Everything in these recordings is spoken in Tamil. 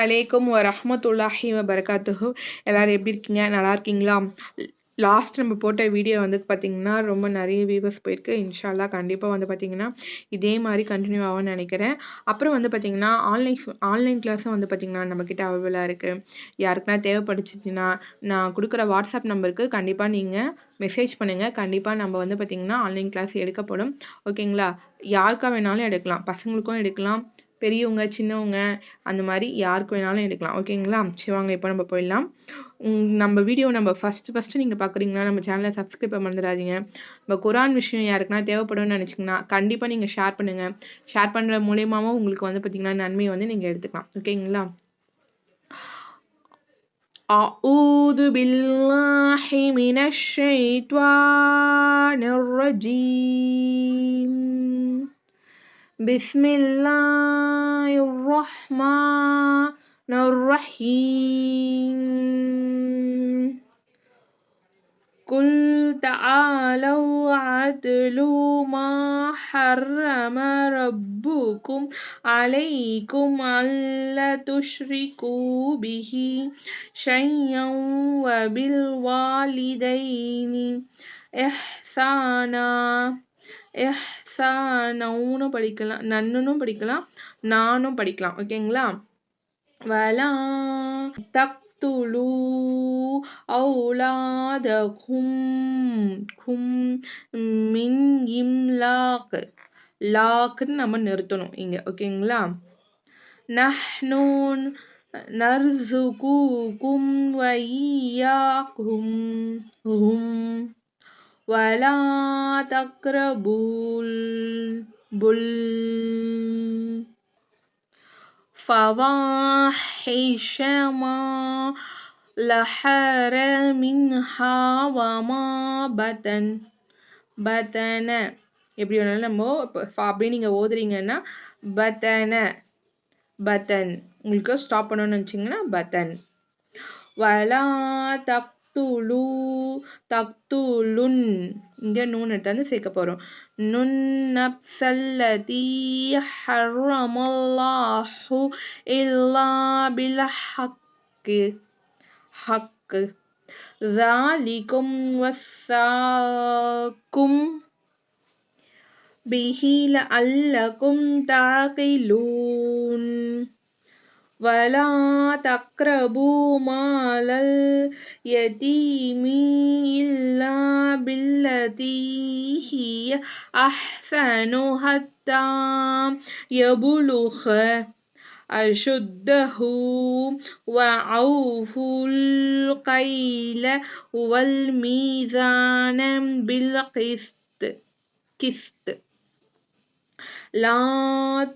அலைக்கும் வரஹ்மத்துல்லாஹி வபரகாத்துஹு. எல்லாரும் எப்படி இருக்கீங்க? நல்லா இருக்கீங்களா? லாஸ்ட் நம்ம போட்ட வீடியோ வந்து பார்த்தீங்கன்னா ரொம்ப நிறைய வியூவர்ஸ் போயிருக்கு. இன்ஷா அல்லாஹ் கண்டிப்பாக வந்து பார்த்தீங்கன்னா இதே மாதிரி கண்டினியூ ஆகும்னு நினைக்கிறேன். அப்புறம் வந்து பார்த்தீங்கன்னா ஆன்லைன் கிளாஸும் வந்து பார்த்தீங்கன்னா நம்மக்கிட்ட அவைலபிளாக இருக்குது. யாருக்குன்னா தேவைப்படுச்சுன்னா நான் கொடுக்குற வாட்ஸ்அப் நம்பருக்கு கண்டிப்பாக நீங்கள் மெசேஜ் பண்ணுங்கள். கண்டிப்பாக நம்ம வந்து பார்த்தீங்கன்னா ஆன்லைன் கிளாஸ் எடுக்கப்படும். ஓகேங்களா? யாருக்கா வேணாலும் எடுக்கலாம். பசங்களுக்கும் எடுக்கலாம், பெரியவங்க சின்னவங்க அந்த மாதிரி யாருக்கு வேணாலும் எடுக்கலாம். ஓகேங்களா? சரி வாங்க இப்போ நம்ம போயிடலாம். நம்ம வீடியோ நம்ம ஃபஸ்ட்டு நீங்கள் பார்க்குறீங்கன்னா நம்ம சேனலை சப்ஸ்கிரைப் பண்ண மறந்துடாதீங்க. நம்ம குரான் விஷயம் யாருக்குன்னா தேவைப்படும்னு நினச்சிங்கன்னா கண்டிப்பாக நீங்கள் ஷேர் பண்ணுங்கள். ஷேர் பண்ணுற மூலியமாகவும் உங்களுக்கு வந்து பார்த்தீங்கன்னா நன்மையை வந்து நீங்கள் எடுத்துக்கலாம். ஓகேங்களா? أعوذ بالله من الشيطان الرجيم بسم الله الرحمن الرحيم قل تعالوا أتلوا ما حرم ربكم عليكم ألا تشركوا به شيئا وبالوالدين إحسانا இஹ்சானவுன்னு படிக்கலாம், நன்னும் படிக்கலாம், நானும் படிக்கலாம். ஓகேங்களா? வலா தக்துலு அவுலாதகும் மின் இம்லாக். லாக்னு நம்ம நிறுத்தணும் இங்க. ஓகேங்களா? நஹ்னு நர்சுகுகும் வஇய்யாகும் ولا تقربوا الفواحش ما ظهر منها وما بطن. எப்படி வேணாலும் நம்ம அப்படியே நீங்கள் ஓதுறீங்கன்னா பத்தன் உங்களுக்கு ஸ்டாப் பண்ணணும்னு நினச்சிங்கன்னா பத்தன். வலா தக்துலுன் இங்கே நூன் எடுத்தாந்து சேர்க்க போகிறோம். நுன் நப்சல்லதி ஹர்ரமல்லாஹு இல்லா பில் ஹக்கு ذَلِكُمْ وَصَّاكُمْ بِهِ لَعَلَّكُمْ تَعْقِلُونَ ولا تقربوا مال اليتيم إلا بالتي هي أحسن حتى يبلغ أشده وأوفوا الكيل والميزان بالقسط لا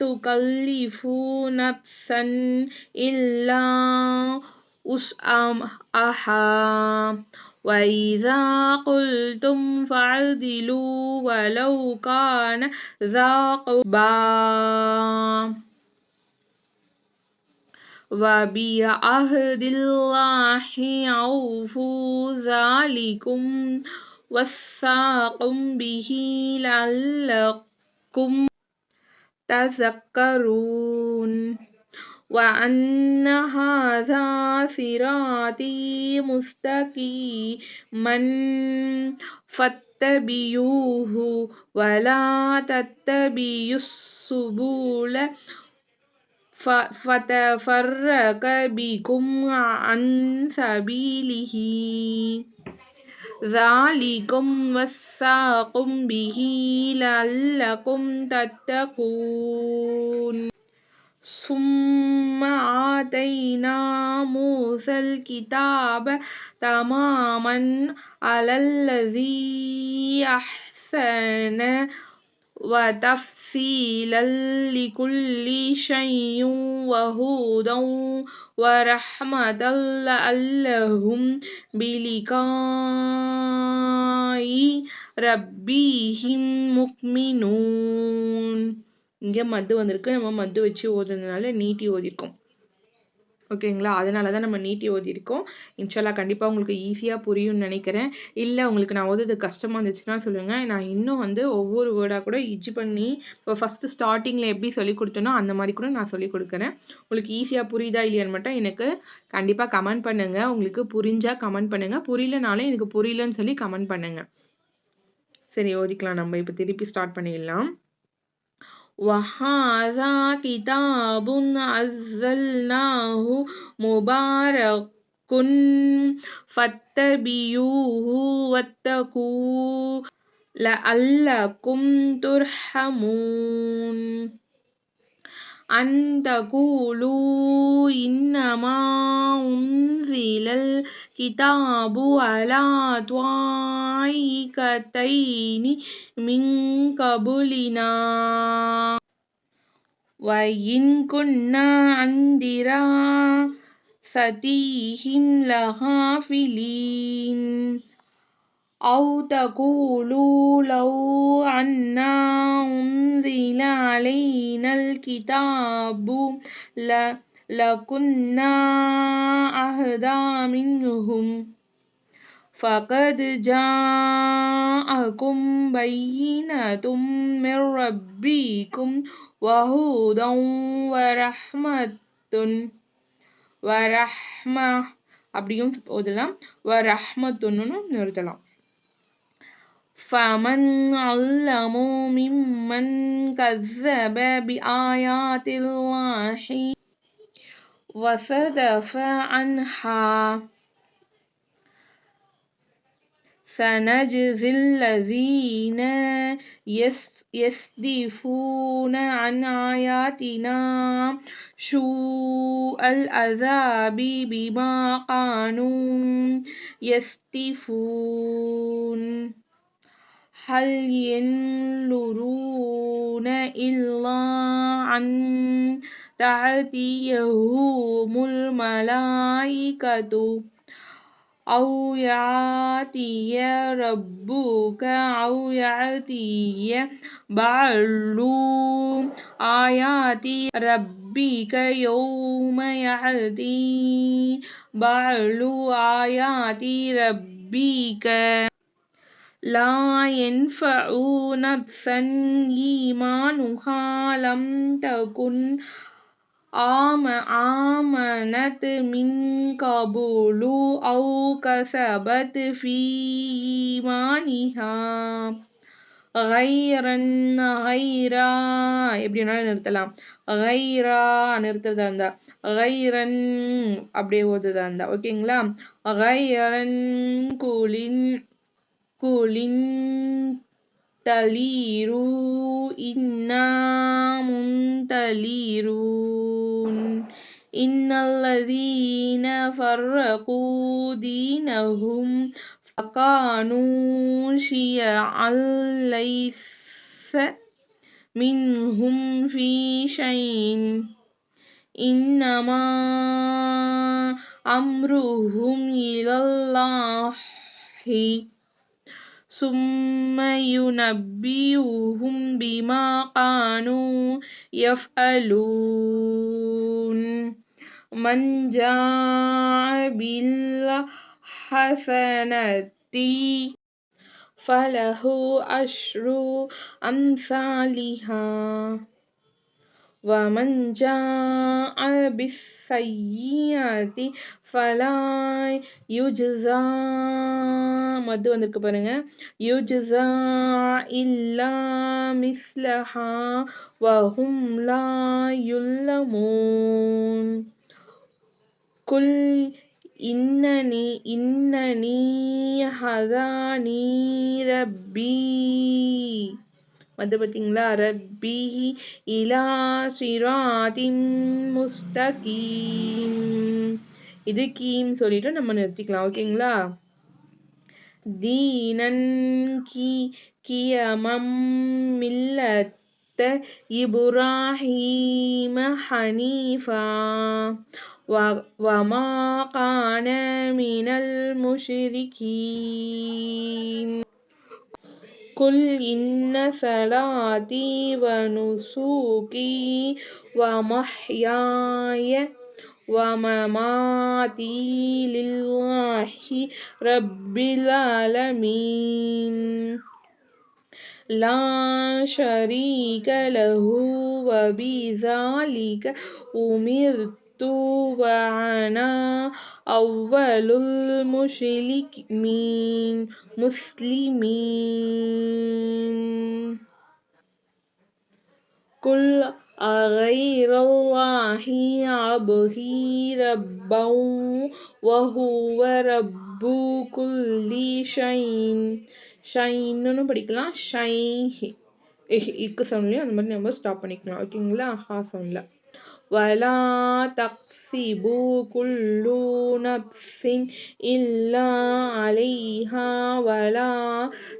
تكلفوا نفسا إلا وسعها وإذا قلتم فاعدلوا ولو كان ذا قربى وبعهد الله أوفوا ذلكم وصاكم به لعلكم تذكرون وأن هذا صراطي مستقيما فاتبعوه ولا تتبعوا السبل فتفرق بكم عن سبيله ذلكم وصاكم به لعلكم تتقون ثم آتينا موسى الكتاب تماما على الذي أحسن وتفصيلا لكل شيء وهدى ورحمة لعلهم بلقاء ربهم مؤمنون. இங்கே மத்து வந்திருக்கு, நம்ம மத்து வச்சு ஓதுனதுனால நீட்டி ஓதிருக்கோம். ஓகேங்களா? அதனால தான் நம்ம நீட்டி ஓதியிருக்கோம். இன்ஷால்லா கண்டிப்பா உங்களுக்கு ஈஸியா புரியும்னு நெனைக்கிறேன். இல்ல உங்களுக்கு நான் ஓதுறது கஷ்டமா இருந்துச்சுன்னா சொல்லுங்க. நான் இன்னும் வந்து ஒவ்வொரு வேர்டா கூட பண்ணி இப்போ ஃபர்ஸ்ட்டு ஸ்டார்ட்டிங்ல எப்படி சொல்லிக் குடுத்தேனோ, அந்த மாரி கூட நான் சொல்லிக் குடுக்குறேன். உங்களுக்கு ஈஸியா புரியுதா இல்லையான்னு மட்டும் எனக்கு கண்டிப்பா கமெண்ட் பண்ணுங்க. உங்களுக்கு புரிஞ்சா கமெண்ட் பண்ணுங்க. புரியலனாலும் எனக்கு புரியலன்னு சொல்லி கமெண்ட் பண்ணுங்க. சரி ஓதிக்கலாம் நம்ம. இப்ப திருப்பி ஸ்டார்ட் பண்ணிடலாம். وهذا كتاب أنزلناه مبارك فاتبعوه واتقوا لعلكم ترحمون أن تقولوا إنما أنزل الكتاب على طائفتين من قبلنا وإن كنا عن دراستهم لغافلين أو تقولوا لو أنا أنزل علينا الكتاب لكنا أهدى منهم فقد جاءكم بينة من ربكم وهدى ورحمة அப்படியும் ஓதலாம் வரஹ்மத்துன்னு நிறுத்தலாம். فمن علم ممن كذب بآيات الله وصدف عنها سنجزي الذين يصدفون عن آياتنا سوء العذاب بما كانوا يصدفون هل ينظرون إلا أن تأتيهم الملائكة أو يأتي ربك أو يأتي بعض آيات ربك يوم يأتي بعض آيات ربك لا ينفع نفسا إيمانها لم تكن آمنت من قبل أو كسبت في إيمانها غيرا எப்படினாலும் நிறுத்தலாம். غيرا நிறுத்துறதா இருந்தா غيرன் அப்படியே ஓதுதா இருந்தா ஓகேங்களா. غيرன் குலின் தலீரு இன்னா முன்தலீரூன் இன்னல்லதீன ஃபர்ரகு தீனஹும் فكانوا شيعا ليس منهم في شيء إنما أمرهم إلى الله ثم ينبئهم بما كانوا يفعلون من جاء بالحسنة فله عشر أمثالها ومن جاء بالسيئة فلا يجزى மது வந்திருக்கு பாருங்க யுஜ்ஸா இல்லா மிஸ்லஹா வஹும் லா யுல்லமூன் குல் இன்னனி ஹதானி ரப்பி மது பார்த்தீங்களா ரப்பி இலா சிராத்தின் முஸ்தகீம் இது கீம் சொல்லிட்டு நம்ம நிறுத்திக்கலாம் ஓகேங்களா. தீனன் கியமம் மில்லத்த இப்ராஹீம ஹனீஃபா வமா கான மினல் முஷ்ரிகீன் குல் இன்ன ஸலாத்தி வ நுஸுகி வ மஹ்யாய ومماتي لله رب العالمين لا شريك له وبذلك أمرت وأنا أول مسلمين قل أغير الله أبغي ربا وهو رب كل شيء ஷைன்னு படிக்கலாம் இக்கு சவுண்ட்லயும் அந்த மாதிரி நம்ம ஸ்டாப் பண்ணிக்கலாம் ஓகேங்களா சவுண்ட்ல ولا تكسب كل نفس إلا عليها ولا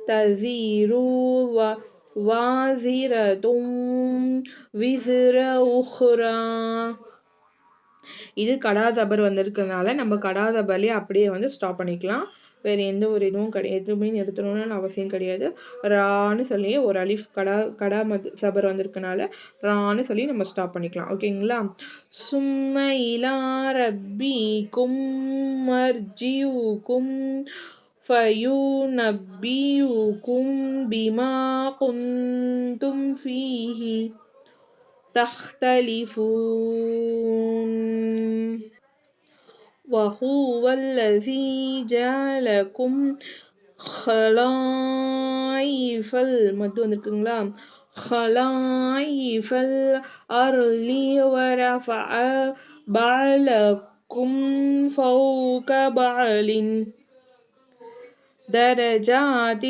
تزر وازرة وزر أخرى இது கடா ஜபர் வந்திருக்கிறதுனால நம்ம கடா ஜபர்லயே அப்படியே வந்து ஸ்டாப் பண்ணிக்கலாம் வேற எந்த ஒரு இதுவும் கிடையாது எதுவுமே நிறுத்தணும்னு அவசியம் கிடையாது ரான்னு சொல்லி ஒரு அலிஃப் கடா ஜபர் வந்திருக்கனால ரான்னு சொல்லி நம்ம ஸ்டாப் பண்ணிக்கலாம் ஓகேங்களா சும்ம இலா ரப்பிக்கும் மர்ஜியுக்கும் ஃபயுனப்பியுக்கும் பிமா குந்தும் ஃபீஹி تختلفون وهو الذي جعلكم خلائف خلائف الأرض ورفع بعضكم فوق بعض درجات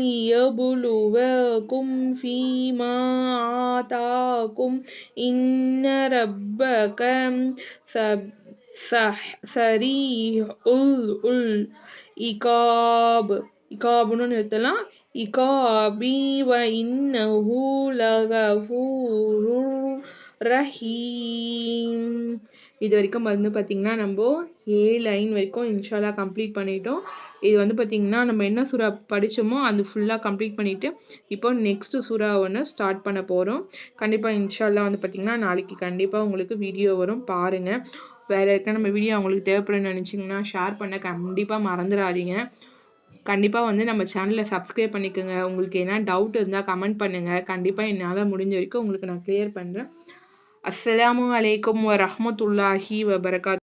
ليبلوكم فيما آتاكم إن ربك سريع العقاب இகாபுன்னு நிறுத்தலாம் இகாபி وإنه لغفور ரஹீம் இது வரைக்கும் வந்து பார்த்தீங்கன்னா நம்ம 7 லைன் வரைக்கும் இன்ஷால்லா கம்ப்ளீட் பண்ணிட்டோம் இது வந்து பார்த்தீங்கன்னா நம்ம என்ன சூறா படித்தோமோ அது ஃபுல்லாக கம்ப்ளீட் பண்ணிவிட்டு இப்போ நெக்ஸ்ட் சூறா ஒன்று ஸ்டார்ட் பண்ண போகிறோம் கண்டிப்பாக இன்ஷால்லா வந்து பார்த்தீங்கன்னா நாளைக்கு கண்டிப்பாக உங்களுக்கு வீடியோ வரும் பாருங்கள் வேறு இருக்க நம்ம வீடியோ உங்களுக்கு தேவைப்படுன்னு நினச்சிங்கன்னா ஷேர் பண்ண கண்டிப்பாக மறந்துடாதீங்க கண்டிப்பாக வந்து நம்ம சேனலை சப்ஸ்கிரைப் பண்ணிக்கோங்க உங்களுக்கு என்ன டவுட் இருந்தால் கமெண்ட் பண்ணுங்கள் கண்டிப்பாக என்னால் முடிஞ்ச வரைக்கும் உங்களுக்கு நான் கிளியர் பண்ணுறேன் அஸ்ஸலாமு அலைக்கும் வரஹ்மத்துல்லாஹி வபரகாத்துஹு